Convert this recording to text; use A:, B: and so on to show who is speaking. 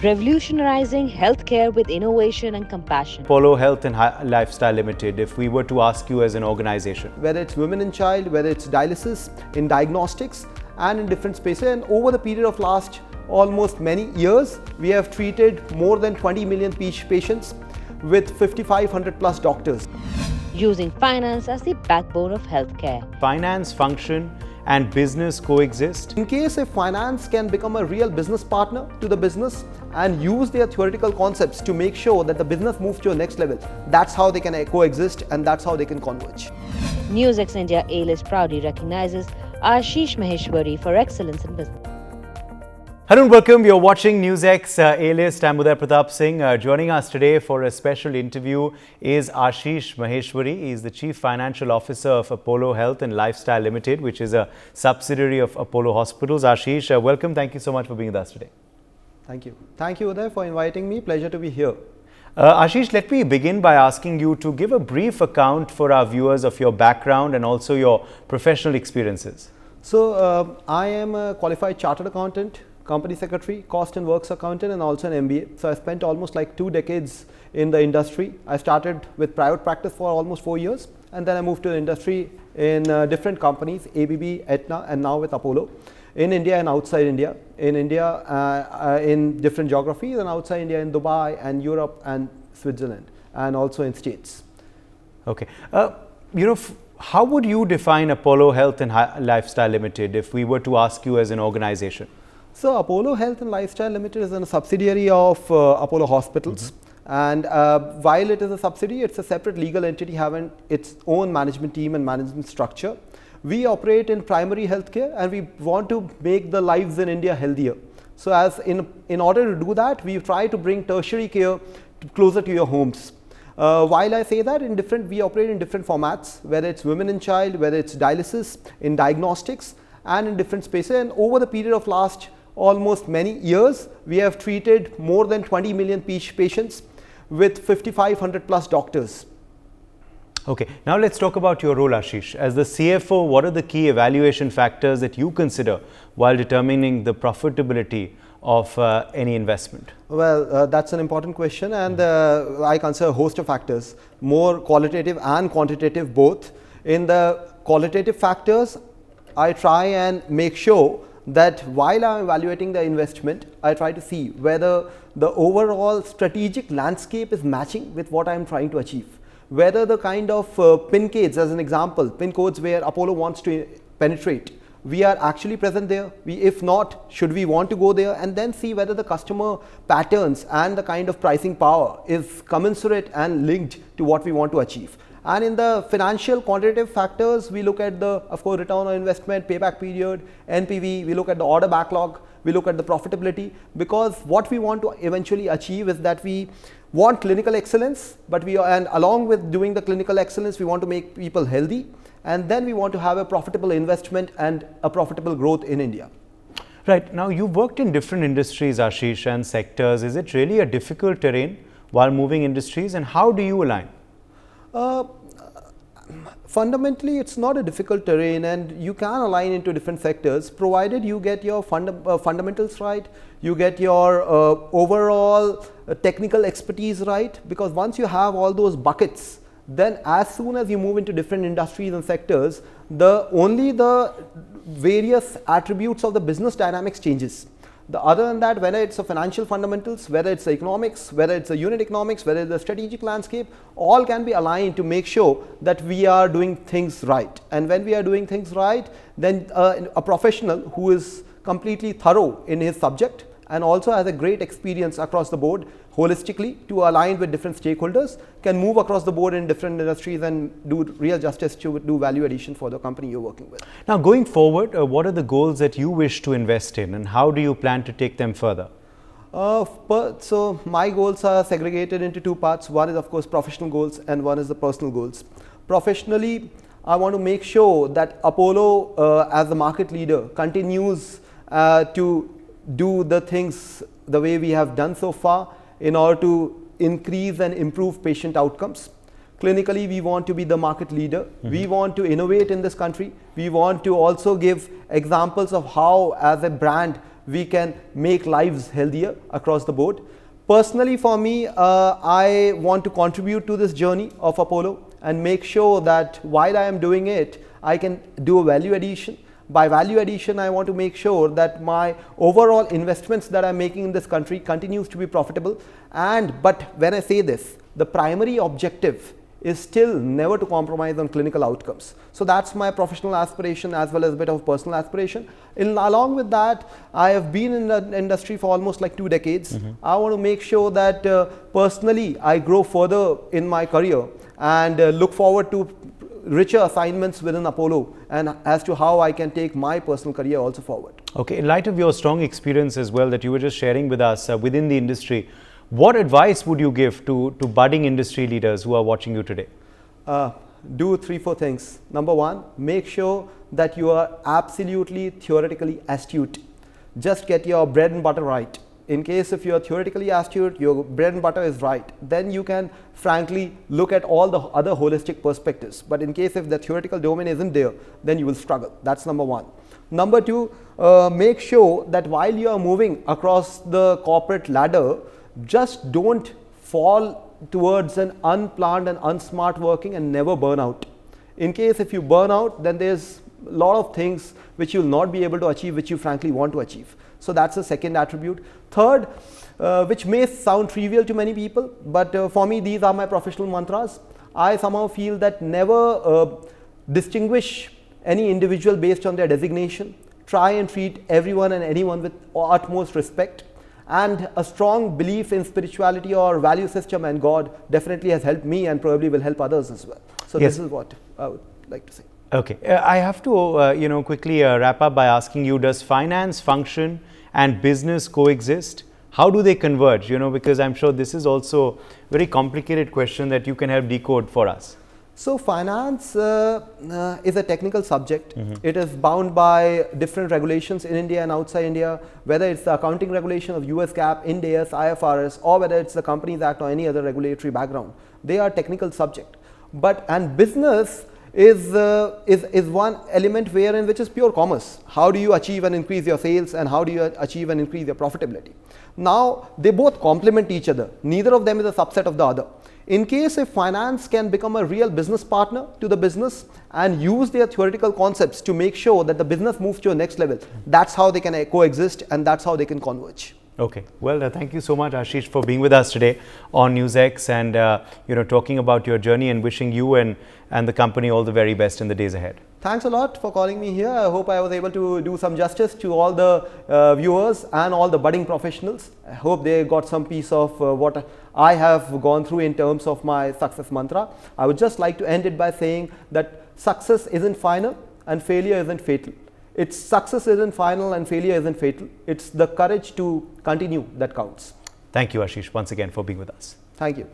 A: Revolutionizing healthcare with innovation and compassion.
B: Apollo Health and Lifestyle Limited, if we were to ask you as an organization?
C: Whether it's women and child, whether it's dialysis, in diagnostics and in different spaces, and over the period of last almost many years, we have treated more than 20 million patients with 5,500 plus doctors.
A: Using finance as the backbone of healthcare.
B: Finance function and business coexist?
C: In case if finance can become a real business partner to the business and use their theoretical concepts to make sure that the business moves to a next level, that's how they can coexist and that's how they can converge.
A: NewsX India A-List proudly recognizes Ashish Maheshwari for excellence in business.
B: Hello and welcome. You're watching NewsX A-List. I'm Uday Pratap Singh. Joining us today for a special interview is Ashish Maheshwari. He's the Chief Financial Officer of Apollo Health and Lifestyle Limited, which is a subsidiary of Apollo Hospitals. Ashish, welcome. Thank you so much for being with us today.
C: Thank you. Thank you, Uday, for inviting me. Pleasure to be here.
B: Ashish, let me begin by asking you to give a brief account for our viewers of your background and also your professional experiences.
C: So, I am a qualified chartered accountant, company secretary, cost and works accountant, and also an MBA. So I spent almost like 2 decades in the industry. I started with private practice for almost 4 years, and then I moved to the industry in different companies, ABB, Aetna, and now with Apollo, in India and outside India. In India, in different geographies, and outside India in Dubai and Europe and Switzerland, and also in States.
B: Okay. How would you define Apollo Health and Lifestyle Limited if we were to ask you as an organization?
C: So Apollo Health and Lifestyle Limited is a subsidiary of Apollo Hospitals. And while it is a subsidiary, it's a separate legal entity having its own management team and management structure. We operate in primary healthcare and we want to make the lives in India healthier. So as in order to do that, we try to bring tertiary care closer to your homes. While I say that, we operate in different formats, whether it's women and child, whether it's dialysis, in diagnostics, and in different spaces. And over the period of last almost many years, we have treated more than 20 million patients with 5,500 plus doctors.
B: Okay, now let's talk about your role, Ashish. As the CFO, what are the key evaluation factors that you consider while determining the profitability of any investment?
C: Well, that's an important question, and I consider a host of factors, more qualitative and quantitative both. In the qualitative factors, I try and make sure that while I'm evaluating the investment, I try to see whether the overall strategic landscape is matching with what I'm trying to achieve. Whether the kind of pin codes, as an example, pin codes where Apollo wants to penetrate, we are actually present there. If not, should we want to go there, and then see whether the customer patterns and the kind of pricing power is commensurate and linked to what we want to achieve. And in the financial quantitative factors, we look at the, of course, return on investment, payback period, NPV, we look at the order backlog, we look at the profitability, because what we want to eventually achieve is that we want clinical excellence, and along with doing the clinical excellence, we want to make people healthy, and then we want to have a profitable investment and a profitable growth in India.
B: Right. Now, you've worked in different industries, Ashish, and sectors. Is it really a difficult terrain while moving industries, and how do you align?
C: Fundamentally, it's not a difficult terrain, and you can align into different sectors provided you get your fundamentals right, you get your overall technical expertise right, because once you have all those buckets, then as soon as you move into different industries and sectors, only the various attributes of the business dynamics changes. Other than that, whether it's a financial fundamentals, whether it's the economics, whether it's a unit economics, whether it's the strategic landscape, all can be aligned to make sure that we are doing things right. And when we are doing things right, then a professional who is completely thorough in his subject and also has a great experience across the board holistically to align with different stakeholders can move across the board in different industries and do real justice to do value addition for the company you're working with.
B: Now, going forward, what are the goals that you wish to invest in, and how do you plan to take them further?
C: So my goals are segregated into two parts. One is, of course, professional goals, and one is the personal goals. Professionally, I want to make sure that Apollo as the market leader continues to do the things the way we have done so far in order to increase and improve patient outcomes. Clinically, we want to be the market leader. We want to innovate in this country. We want to also give examples of how, as a brand, we can make lives healthier across the board. Personally, for me, I want to contribute to this journey of Apollo and make sure that while I am doing it, I can do a value addition. By value addition, I want to make sure that my overall investments that I'm making in this country continues to be profitable. But when I say this, the primary objective is still never to compromise on clinical outcomes. So that's my professional aspiration as well as a bit of personal aspiration. Along with that, I have been in the industry for almost like 2 decades. I want to make sure that personally I grow further in my career and look forward to richer assignments within Apollo and as to how I can take my personal career also forward.
B: Okay, in light of your strong experience as well that you were just sharing with us within the industry, what advice would you give to budding industry leaders who are watching you today?
C: Do 3-4 things. Number one, make sure that you are absolutely theoretically astute. Just get your bread and butter right. In case if you are theoretically astute, your bread and butter is right, then you can frankly look at all the other holistic perspectives. But in case if the theoretical domain isn't there, then you will struggle. That's number one. Number two, make sure that while you are moving across the corporate ladder, just don't fall towards an unplanned and unsmart working and never burn out. In case if you burn out, then there's a lot of things which you will not be able to achieve, which you frankly want to achieve. So that's the second attribute. Third, which may sound trivial to many people, but for me these are my professional mantras. I somehow feel that never distinguish any individual based on their designation. Try and treat everyone and anyone with utmost respect. And a strong belief in spirituality or value system and God definitely has helped me and probably will help others as well. So
B: Yes.
C: this is what I would like to say.
B: Okay, I have to quickly wrap up by asking you, does finance function and business coexist? How do they converge? Because I'm sure this is also a very complicated question that you can help decode for us.
C: So finance is a technical subject. It is bound by different regulations in India and outside India, whether it's the accounting regulation of US GAAP, Ind AS, IFRS, or whether it's the Companies Act or any other regulatory background. They are technical subject. And business is one element wherein which is pure commerce. How do you achieve and increase your sales, and how do you achieve and increase your profitability? Now they both complement each other. Neither of them is a subset of the other. In case if finance can become a real business partner to the business and use their theoretical concepts to make sure that the business moves to a next level, that's how they can coexist and that's how they can converge.
B: Okay, well, thank you so much, Ashish, for being with us today on NewsX and talking about your journey, and wishing you and the company all the very best in the days ahead.
C: Thanks a lot for calling me here. I hope I was able to do some justice to all the viewers and all the budding professionals. I hope they got some piece of what I have gone through in terms of my success mantra. I would just like to end it by saying that success isn't final and failure isn't fatal. It's success isn't final and failure isn't fatal. It's the courage to continue that counts.
B: Thank you, Ashish, once again for being with us.
C: Thank you.